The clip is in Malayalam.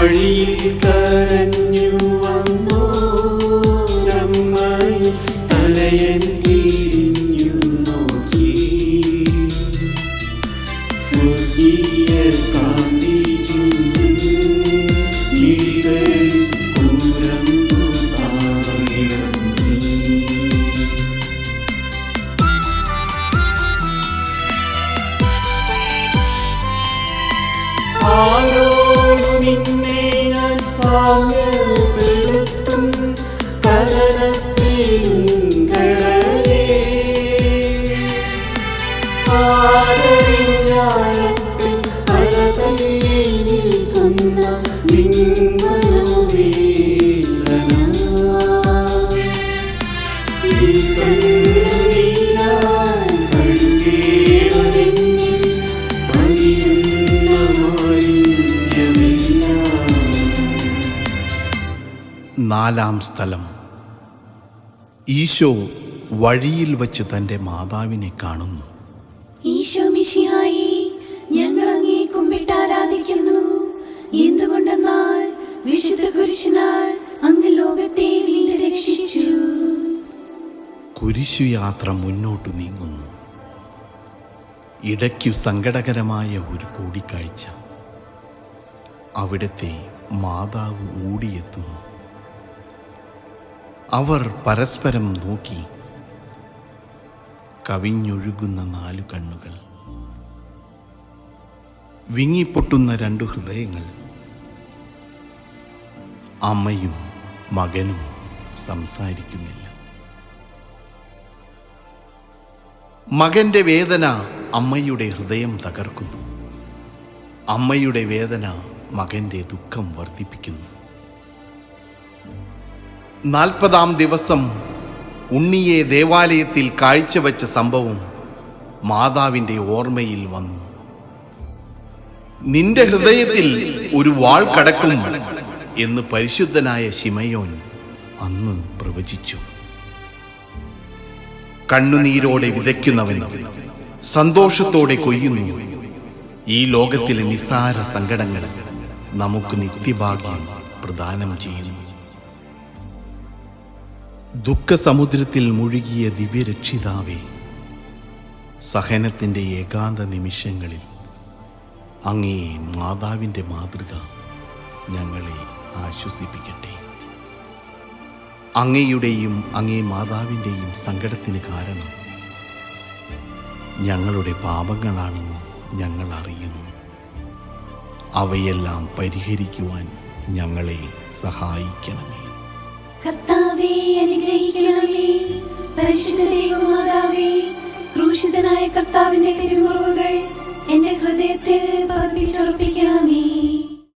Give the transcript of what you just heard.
വഴിയിൽ കരഞ്ഞു വന്നോരമ്മയിൽ തലയൻ തിരിഞ്ഞു നോക്കി. സ്വർഗീയ കാന്തി ചിന്തും മിഴികളിൽ കൂരമ്പു താഴിറങ്ങി. ആരോടു നിന്നെ ഞാൻ സാമ്യപ്പെടുത്തും കടലത്തിങ്കടലേ. ആരറിഞ്ഞാഴത്തിൽ അലതല്ലി നിൽക്കുന്ന നിന്മനോവേദന. നീരാൻ കഴുകേടതെന്നിൽ പതിയുന്ന മാലിന്യമെല്ലാം. നാലാം സ്ഥലം. ഈശോ വഴിയിൽ വച്ച് തൻ്റെ മാതാവിനെ കാണുന്നു. ഈശോ മിശിഹായേ, ഞങ്ങൾ അങ്ങയെ കുമ്പിട്ട് ആരാധിക്കുന്നു. എന്തുകൊണ്ടെന്നാൽ വിശുദ്ധ കുരിശിനാൽ അങ്ങ് ലോകത്തെ വീണ്ടും രക്ഷിച്ചു. കുരിശുയാത്ര മുന്നോട്ടു നീങ്ങുന്നു. ഇടയ്ക്കു സങ്കടകരമായ ഒരു കൂടിക്കാഴ്ച. അവിടുത്തെ മാതാവ് ഓടിയെത്തുന്നു. അവർ പരസ്പരം നോക്കി. കവിഞ്ഞൊഴുകുന്ന 4 കണ്ണുകൾ, വിങ്ങിപ്പൊട്ടുന്ന 2 ഹൃദയങ്ങൾ. അമ്മയും മകനും സംസാരിക്കുന്നില്ല. മകന്റെ വേദന അമ്മയുടെ ഹൃദയം തകർക്കുന്നു. അമ്മയുടെ വേദന മകന്റെ ദുഃഖം വർദ്ധിപ്പിക്കുന്നു. 40-ാം ദിവസം ഉണ്ണിയെ ദേവാലയത്തിൽ കാഴ്ചവെച്ച സംഭവം മാതാവിൻ്റെ ഓർമ്മയിൽ വന്നു. നിന്റെ ഹൃദയത്തിൽ ഒരു വാൾ കടക്കും എന്ന് പരിശുദ്ധനായ ശിമയോൻ അന്ന് പ്രവചിച്ചു. കണ്ണുനീരോടെ വിതയ്ക്കുന്നവൻ സന്തോഷത്തോടെ കൊയ്യുന്നു. ഈ ലോകത്തിലെ നിസ്സാര സങ്കടങ്ങൾ നമുക്ക് നിത്യഭാഗ്യം പ്രദാനം ചെയ്യുന്നു. ദുഃഖസമുദ്രത്തിൽ മുഴുകിയ ദിവ്യരക്ഷിതാവേ, സഹനത്തിൻ്റെ ഏകാന്ത നിമിഷങ്ങളിൽ അങ്ങേ മാതാവിൻ്റെ മാതൃക ഞങ്ങളെ ആശ്വസിപ്പിക്കട്ടെ. അങ്ങയുടെയും അങ്ങേ മാതാവിൻ്റെയും സങ്കടത്തിന് കാരണം ഞങ്ങളുടെ പാപങ്ങളാണെന്ന് ഞങ്ങൾ അറിയുന്നു. അവയെല്ലാം പരിഹരിക്കുവാൻ ഞങ്ങളെ സഹായിക്കണമേ. കർത്താവേ, അനുഗ്രഹിക്കണമേ. പരിശുദ്ധ ദൈവമാതാവേ, ക്രൂശിതനായ കർത്താവിന്റെ തിരുമുറിവുകൾ എന്റെ ഹൃദയത്തിൽ പതിപ്പിച്ചുറപ്പിക്കണമേ.